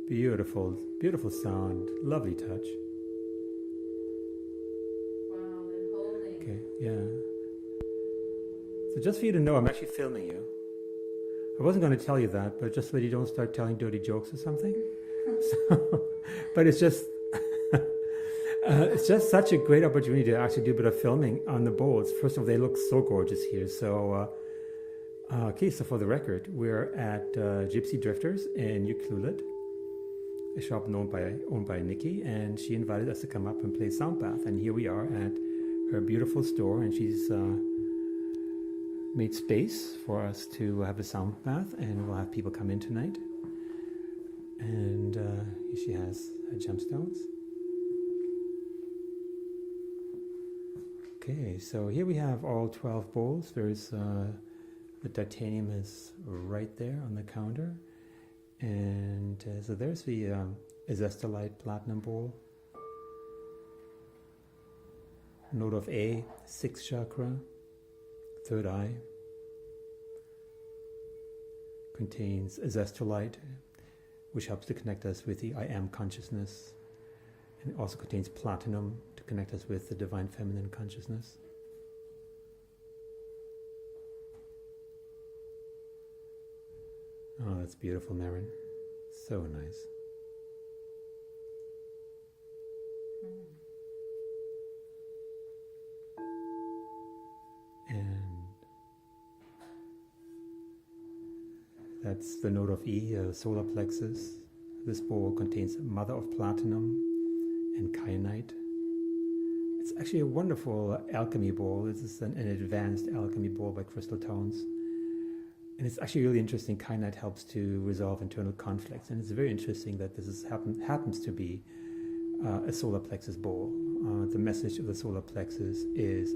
Beautiful, beautiful sound, lovely touch. Wow, and holding. Okay, yeah. So just for you to know, I'm actually filming you. I wasn't going to tell you that, but just so that you don't start telling dirty jokes or something. So, but it's just such a great opportunity to actually do a bit of filming on the bowls. First of all, they look so gorgeous here. So, okay, so for the record, we're at Gypsy Drifters in Ucluelet, a shop owned by Nikki, and she invited us to come up and play sound bath. And here we are at her beautiful store, and she's made space for us to have a sound bath, and we'll have people come in tonight. And here she has her gemstones. Okay, so here we have all 12 bowls. There's the titanium is right there on the counter, and so there's the azestolite platinum bowl. Node of A, 6th chakra, third eye. Contains azestolite, which helps to connect us with the I am consciousness. And it also contains platinum to connect us with the divine feminine consciousness. Oh, that's beautiful, Marin. So nice. And that's the node of E, solar plexus. This bowl contains mother of platinum and kyanite. It's actually a wonderful alchemy bowl. This is an advanced alchemy bowl by Crystal Tones. And it's actually really interesting. Kyanite helps to resolve internal conflicts. And it's very interesting that this happens to be a solar plexus bowl. The message of the solar plexus is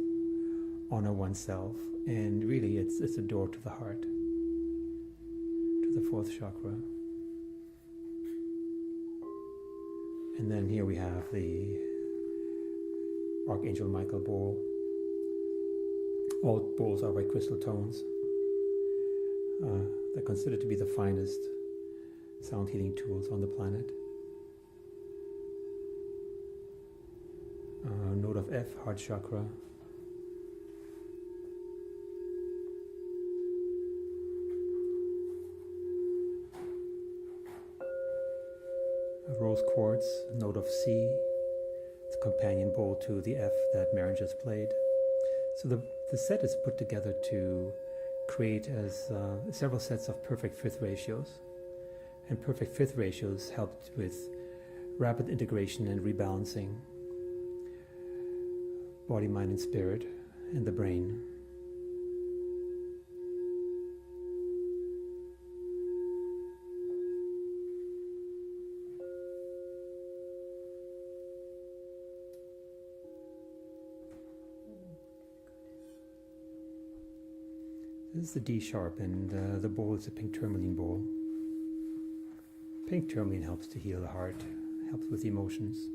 honor oneself. And really, it's a door to the heart, to the 4th chakra. And then here we have the Archangel Michael bowl. All bowls are by Crystal Tones. They're considered to be the finest sound healing tools on the planet. Node of F, heart chakra. Rose quartz, node of C. It's a companion bowl to the F that Marin just played. So the set is put together to create as several sets of perfect fifth ratios. And perfect fifth ratios helped with rapid integration and rebalancing body, mind, and spirit, and the brain. This is the D sharp, and the bowl is a pink tourmaline bowl. Pink tourmaline helps to heal the heart, helps with emotions.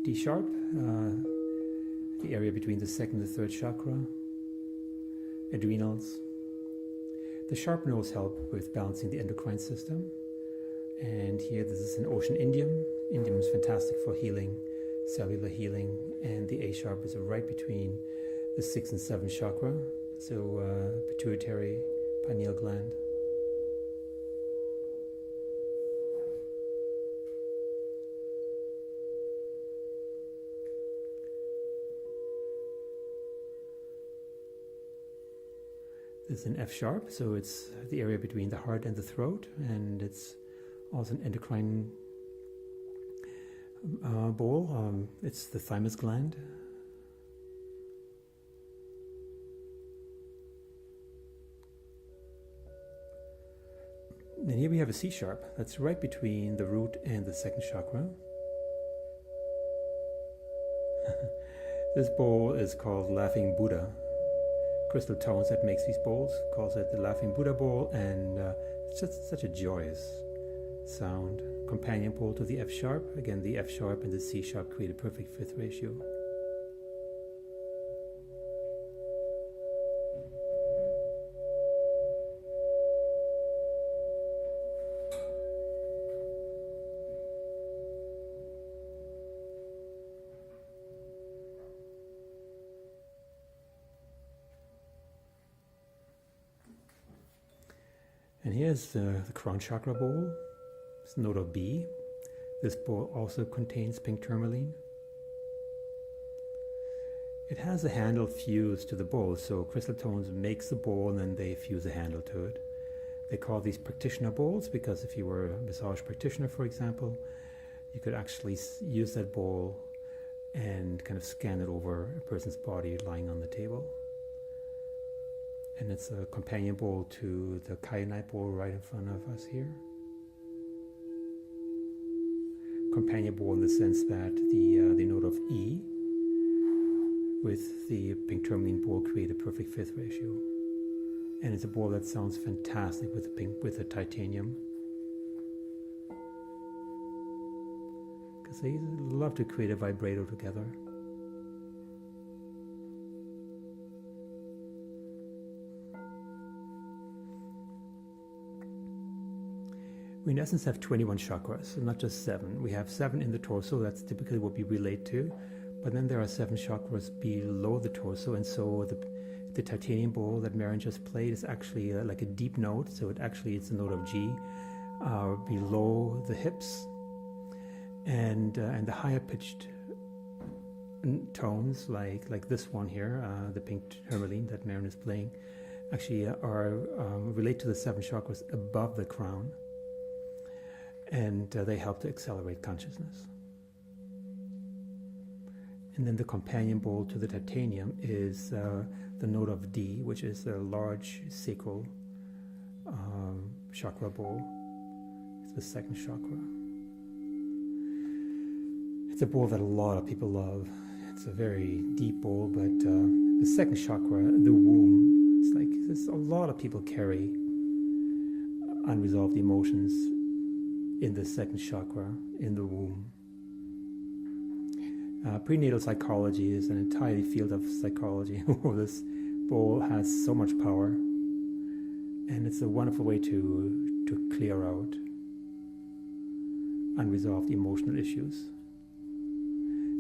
D sharp, the area between the 2nd and the 3rd chakra, adrenals. The sharp nodes help with balancing the endocrine system. And here this is an ocean indium. Indium is fantastic for healing, cellular healing, and the A sharp is right between the 6th and 7th chakra, so pituitary, pineal gland. This is an F sharp, so it's the area between the heart and the throat, and it's also an endocrine bowl. It's the thymus gland. And here we have a C sharp that's right between the root and the 2nd chakra. This bowl is called Laughing Buddha. Crystal Tones that makes these bowls calls it the Laughing Buddha bowl, and it's just such a joyous sound. Companion bowl to the F sharp. Again, the F sharp and the C sharp create a perfect fifth ratio. And here's the crown chakra bowl. It's a note of B. This bowl also contains pink tourmaline. It has a handle fused to the bowl, so Crystal Tones makes the bowl and then they fuse a handle to it. They call these practitioner bowls because if you were a massage practitioner, for example, you could actually use that bowl and kind of scan it over a person's body lying on the table. And it's a companion bowl to the kyanite bowl right in front of us here. Companion bowl in the sense that the note of E with the pink tourmaline bowl create a perfect fifth ratio. And it's a bowl that sounds fantastic with the titanium. Because they love to create a vibrato together. We in essence have 21 chakras, and not just 7. We have 7 in the torso, that's typically what we relate to, but then there are 7 chakras below the torso, and so the titanium bowl that Marion just played is actually like a deep note, so it's a note of G below the hips, and the higher pitched tones like this one here, the pink tourmaline that Marion is playing, actually relate to the 7 chakras above the crown. And they help to accelerate consciousness. And then the companion bowl to the titanium is the note of D, which is a large sacral chakra bowl. It's the second chakra. It's a bowl that a lot of people love. It's a very deep bowl, but the second chakra, the womb, it's like there's a lot of people carry unresolved emotions in the second chakra, in the womb. Prenatal psychology is an entire field of psychology. This bowl has so much power, and it's a wonderful way to clear out unresolved emotional issues.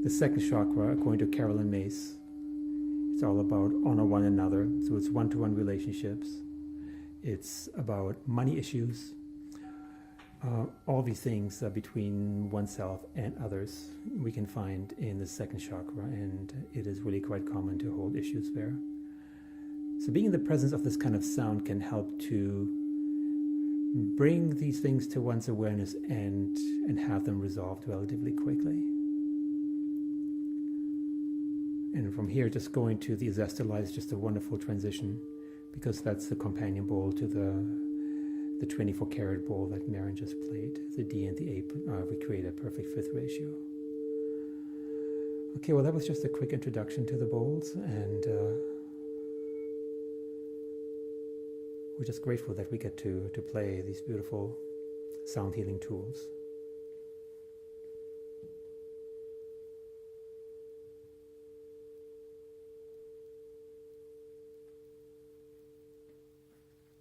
The second chakra, according to Carolyn Mace, it's all about honor one another. So it's one-to-one relationships. It's about money issues. All these things between oneself and others we can find in the second chakra, and it is really quite common to hold issues there. So being in the presence of this kind of sound can help to bring these things to one's awareness and have them resolved relatively quickly. And from here, just going to the zesty light is just a wonderful transition, because that's the companion bowl to the 24 karat bowl that Marion just played. The D and the A recreate a perfect fifth ratio. Okay, well that was just a quick introduction to the bowls, and we're just grateful that we get to play these beautiful sound healing tools.